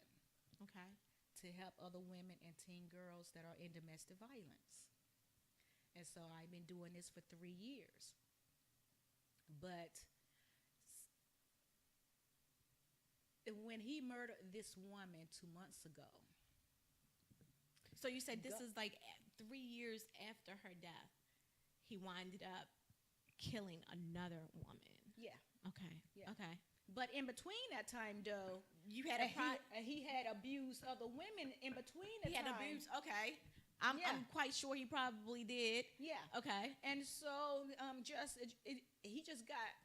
[SPEAKER 1] Okay.
[SPEAKER 2] to help other women and teen girls that are in domestic violence. And so I've been doing this for 3 years. But when he murdered this woman 2 months ago,
[SPEAKER 1] So you said this
[SPEAKER 2] Go-
[SPEAKER 1] is like 3 years after her death, he winded up killing another woman.
[SPEAKER 2] yeah.
[SPEAKER 1] Okay.
[SPEAKER 2] Yeah.
[SPEAKER 1] Okay.
[SPEAKER 2] But in between that time, though,
[SPEAKER 1] You had a
[SPEAKER 2] he had abused other women in between the
[SPEAKER 1] he had
[SPEAKER 2] time.
[SPEAKER 1] abuse. Okay.
[SPEAKER 2] Yeah.
[SPEAKER 1] I'm quite sure he probably did.
[SPEAKER 2] Yeah.
[SPEAKER 1] Okay.
[SPEAKER 2] And so he just got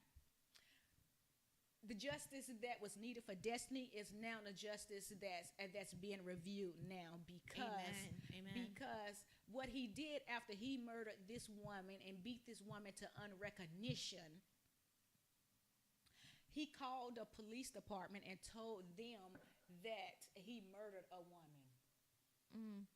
[SPEAKER 2] the justice that was needed for Destiny is now the justice that's being reviewed now
[SPEAKER 1] Amen.
[SPEAKER 2] because what he did after he murdered this woman and beat this woman to unrecognition, he called the police department and told them that he murdered a woman.
[SPEAKER 1] Mm.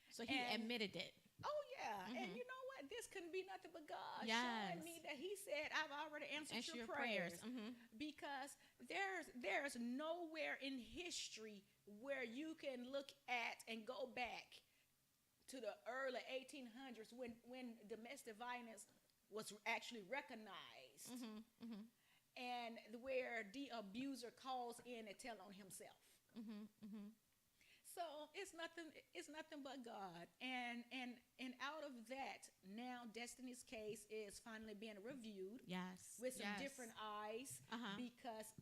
[SPEAKER 1] So he
[SPEAKER 2] And-
[SPEAKER 1] admitted it.
[SPEAKER 2] Oh yeah, and
[SPEAKER 1] Mhm.
[SPEAKER 2] you know what? This couldn't be nothing but God
[SPEAKER 1] Yes.
[SPEAKER 2] showing me that he said, I've already answered
[SPEAKER 1] Answer
[SPEAKER 2] your
[SPEAKER 1] your
[SPEAKER 2] prayers.
[SPEAKER 1] Mhm.
[SPEAKER 2] Because there's nowhere in history where you can look at and go back to the early 1800s when domestic violence was actually recognized,
[SPEAKER 1] Mhm. Mhm.
[SPEAKER 2] and where the abuser calls in and tell on himself.
[SPEAKER 1] Mhm. Mhm.
[SPEAKER 2] So it's nothing but God, and out of that, now Destiny's case is finally being reviewed
[SPEAKER 1] Yes.
[SPEAKER 2] with some
[SPEAKER 1] Yes.
[SPEAKER 2] different eyes,
[SPEAKER 1] Uh-huh.
[SPEAKER 2] because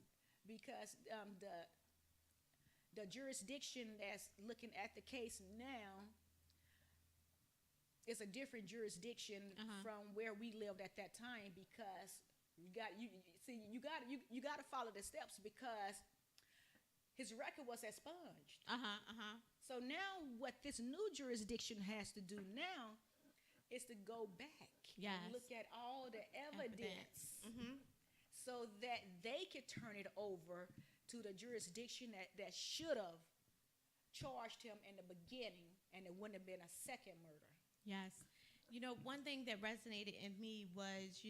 [SPEAKER 2] the jurisdiction that's looking at the case now is a different jurisdiction
[SPEAKER 1] Uh-huh.
[SPEAKER 2] from where we lived at that time, because you got to follow the steps, because his record was expunged.
[SPEAKER 1] Uh-huh. Uh-huh.
[SPEAKER 2] So now what this new jurisdiction has to do now is to go back
[SPEAKER 1] Yes.
[SPEAKER 2] and look at all the evidence
[SPEAKER 1] Mhm.
[SPEAKER 2] so that they could turn it over to the jurisdiction that should have charged him in the beginning, and it wouldn't have been a second murder.
[SPEAKER 1] Yes. You know, one thing that resonated in me was,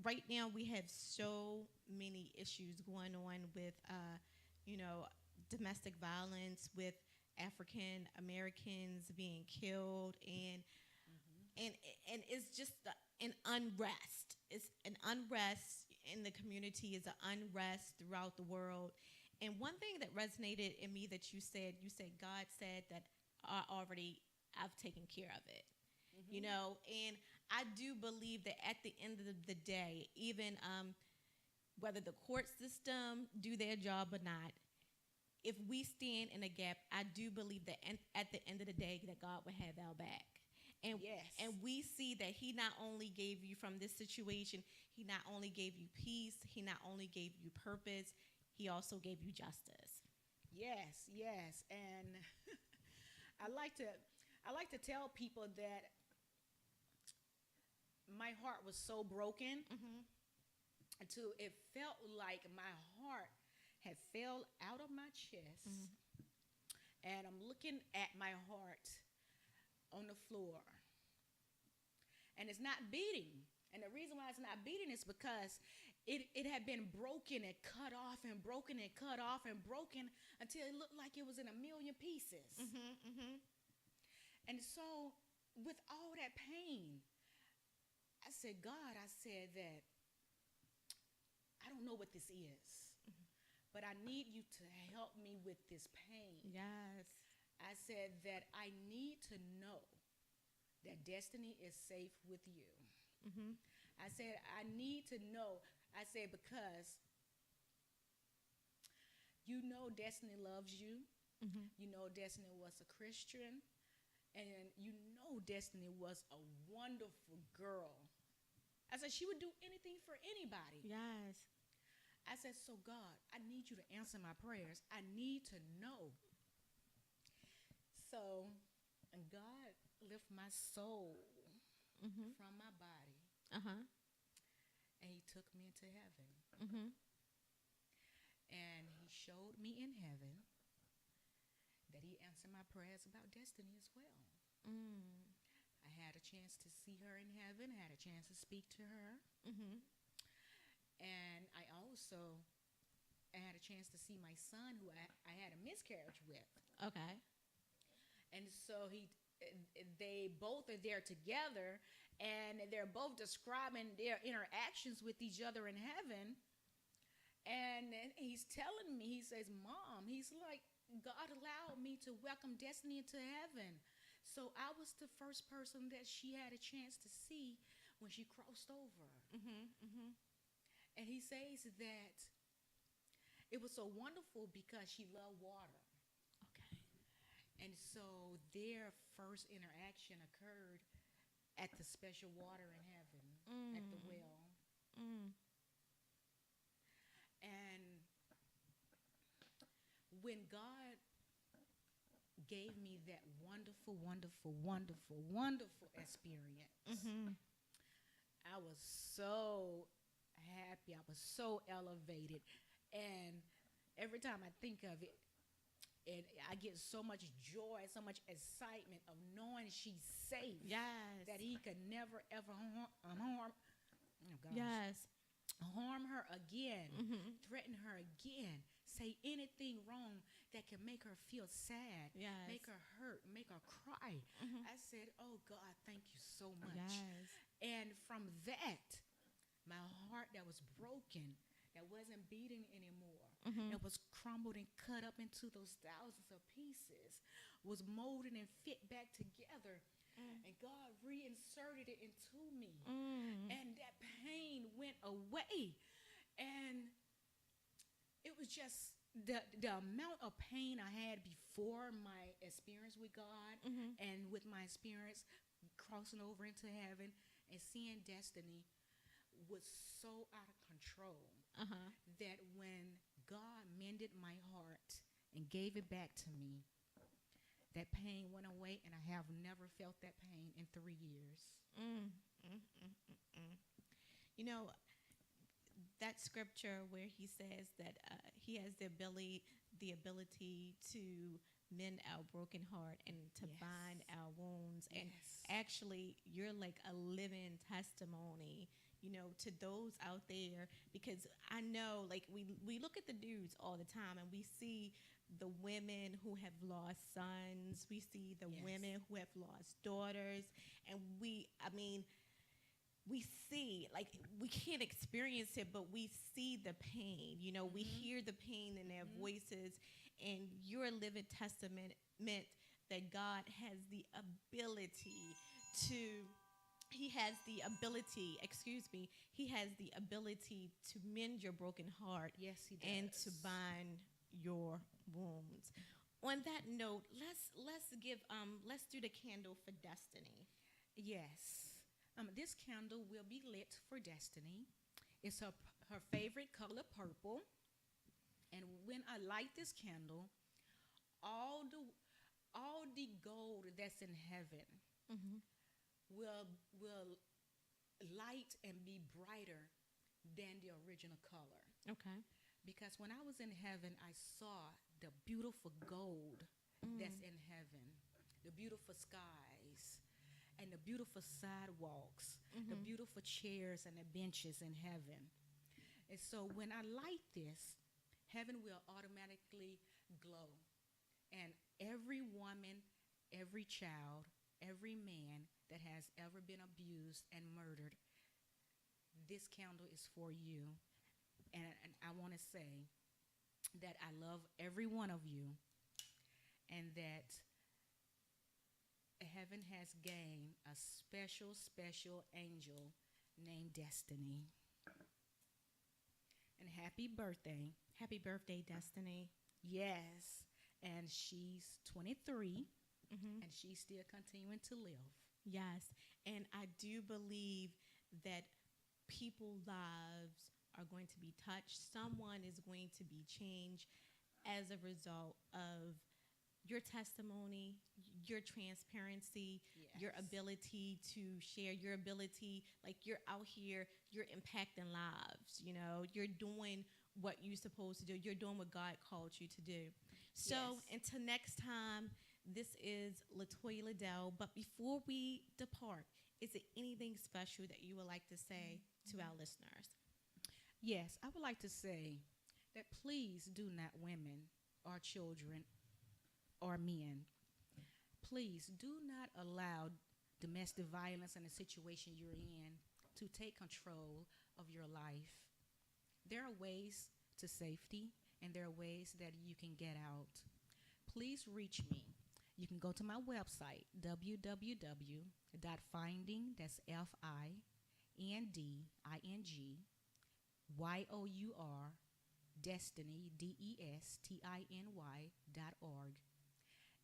[SPEAKER 1] right now we have so many issues going on with, domestic violence, with African Americans being killed, and it's just an unrest. It's an unrest in the community. It's an unrest throughout the world. And one thing that resonated in me that you said God said that I've taken care of it. And I do believe that at the end of the day, even whether the court system do their job or not, if we stand in a gap, I do believe that at the end of the day that God will have our back. And,
[SPEAKER 2] Yes.
[SPEAKER 1] and we see that he not only gave you from this situation, he not only gave you peace, he not only gave you purpose, he also gave you justice.
[SPEAKER 2] Yes, and I like to tell people that my heart was so broken until it felt like my heart had fell out of my chest, and I'm looking at my heart on the floor, and it's not beating. And the reason why it's not beating is because it had been broken and cut off and broken and cut off and broken until it looked like it was in a million pieces. And so with all that pain, I said, God, that I don't know what this is, but I need you to help me with this pain.
[SPEAKER 1] Yes.
[SPEAKER 2] I said that I need to know that Destiny is safe with you. I said, I need to know. I said, because you know Destiny loves you. You know Destiny was a Christian. And you know Destiny was a wonderful girl. I said, she would do anything for anybody.
[SPEAKER 1] Yes.
[SPEAKER 2] I said, so God, I need you to answer my prayers. I need to know. So, and God lift my soul from my body, and he took me into heaven. And he showed me in heaven that he answered my prayers about destiny as well. I had a chance to see her in heaven, had a chance to speak to her. And I also had a chance to see my son, who I had a miscarriage with.
[SPEAKER 1] Okay.
[SPEAKER 2] And so they both are there together, and they're both describing their interactions with each other in heaven. And he's telling me, he says, Mom, he's like, God allowed me to welcome Destiny into heaven. So I was the first person that she had a chance to see when she crossed over. And he says that it was so wonderful because she loved water.
[SPEAKER 1] Okay.
[SPEAKER 2] And so their first interaction occurred at the special water in heaven, at the well. And when God gave me that wonderful, wonderful, wonderful, wonderful experience, I was so happy. I was so elevated. And every time I think of it, and I get so much joy, so much excitement of knowing she's safe.
[SPEAKER 1] Yes.
[SPEAKER 2] That he could never, ever harm her again, threaten her again, say anything wrong that can make her feel sad, make her hurt, make her cry. I said, oh, God, thank you so much.
[SPEAKER 1] Yes.
[SPEAKER 2] And from that, my heart that was broken, that wasn't beating anymore, that was crumbled and cut up into those thousands of pieces, was molded and fit back together. And God reinserted it into me. And that pain went away. And it was just the amount of pain I had before my experience with God and with my experience crossing over into heaven and seeing Destiny was so out of control that when God mended my heart and gave it back to me, that pain went away, and I have never felt that pain in 3 years.
[SPEAKER 1] You know, that scripture where he says that he has the ability to mend our broken heart and to bind our wounds. And actually, you're like a living testimony, you know, to those out there, because I know, like, we look at the news all the time and we see the women who have lost sons, we see the women who have lost daughters, and we see, like, we can't experience it, but we see the pain, you know, we hear the pain in their voices, and you're a living testament that God has the ability to he has the ability to mend your broken heart.
[SPEAKER 2] Yes, he does.
[SPEAKER 1] And to bind your wounds. On that note, let's do the candle for Destiny.
[SPEAKER 2] Yes. This candle will be lit for Destiny. It's her favorite color, purple. And when I light this candle, all the gold that's in heaven will light and be brighter than the original color.
[SPEAKER 1] Okay.
[SPEAKER 2] Because when I was in heaven, I saw the beautiful gold that's in heaven, the beautiful skies, and the beautiful sidewalks, the beautiful chairs and the benches in heaven. And so when I light this, heaven will automatically glow. And every woman, every child, every man that has ever been abused and murdered, this candle is for you. And I want to say that I love every one of you, and that heaven has gained a special, special angel named Destiny. And happy birthday.
[SPEAKER 1] Happy birthday, Destiny.
[SPEAKER 2] Yes. And she's 23, and she's still continuing to live.
[SPEAKER 1] Yes. And I do believe that people's lives are going to be touched. Someone is going to be changed as a result of your testimony, your transparency, your
[SPEAKER 2] Yes.
[SPEAKER 1] ability to share, your ability, like you're out here, you're impacting lives, you know, you're doing what you're supposed to do, you're doing what God called you to do. So
[SPEAKER 2] Yes.
[SPEAKER 1] until next time, this is Latoya Ladelle. But before we depart, is there anything special that you would like to say to our listeners?
[SPEAKER 2] Yes, I would like to say that please do not, women or children or men, please do not allow domestic violence and the situation you're in to take control of your life. There are ways to safety and there are ways that you can get out. Please reach me. You can go to my website, www.finding, that's FINDING, Destiny, DESTINY.org.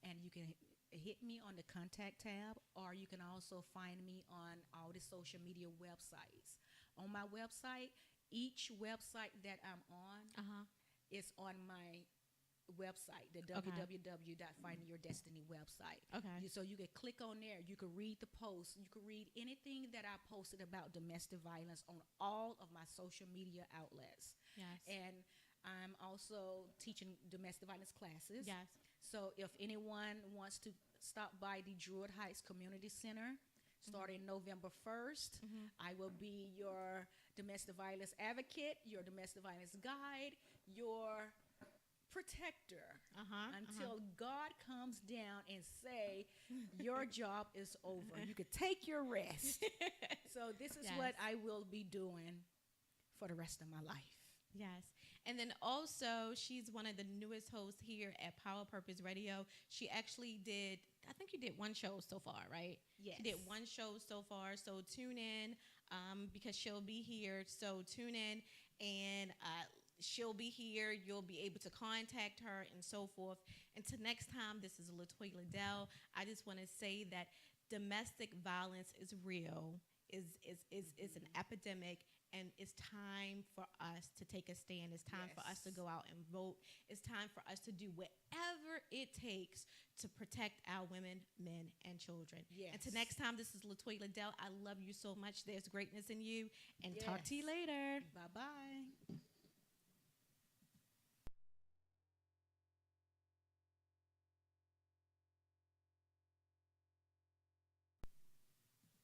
[SPEAKER 2] And you can hit me on the contact tab, or you can also find me on all the social media websites. On my website, each website that I'm on is on my website, the
[SPEAKER 1] Okay.
[SPEAKER 2] www.findingyourdestiny website.
[SPEAKER 1] Okay.
[SPEAKER 2] So you can click on there. You can read the posts. You can read anything that I posted about domestic violence on all of my social media outlets.
[SPEAKER 1] Yes.
[SPEAKER 2] And I'm also teaching domestic violence classes.
[SPEAKER 1] Yes.
[SPEAKER 2] So if anyone wants to stop by the Druid Heights Community Center, starting November 1st, I will be your domestic violence advocate, your domestic violence guide, your protector until God comes down and say your job is over. You could take your rest. So this is what I will be doing for the rest of my life.
[SPEAKER 1] Yes. And then also, she's one of the newest hosts here at Power Purpose Radio. She actually did, I think you did one show so far, right?
[SPEAKER 2] Yes.
[SPEAKER 1] She did one show so far. So tune in because she'll be here. So tune in and she'll be here. You'll be able to contact her and so forth. Until next time, this is Latoya Ladelle. I just want to say that domestic violence is real, is an epidemic. And it's time for us to take a stand. It's time for us to go out and vote. It's time for us to do whatever it takes to protect our women, men, and children.
[SPEAKER 2] Yes.
[SPEAKER 1] Until next time, this is Latoya Ladelle. I love you so much. There's greatness in you. And talk to you later.
[SPEAKER 2] Bye-bye.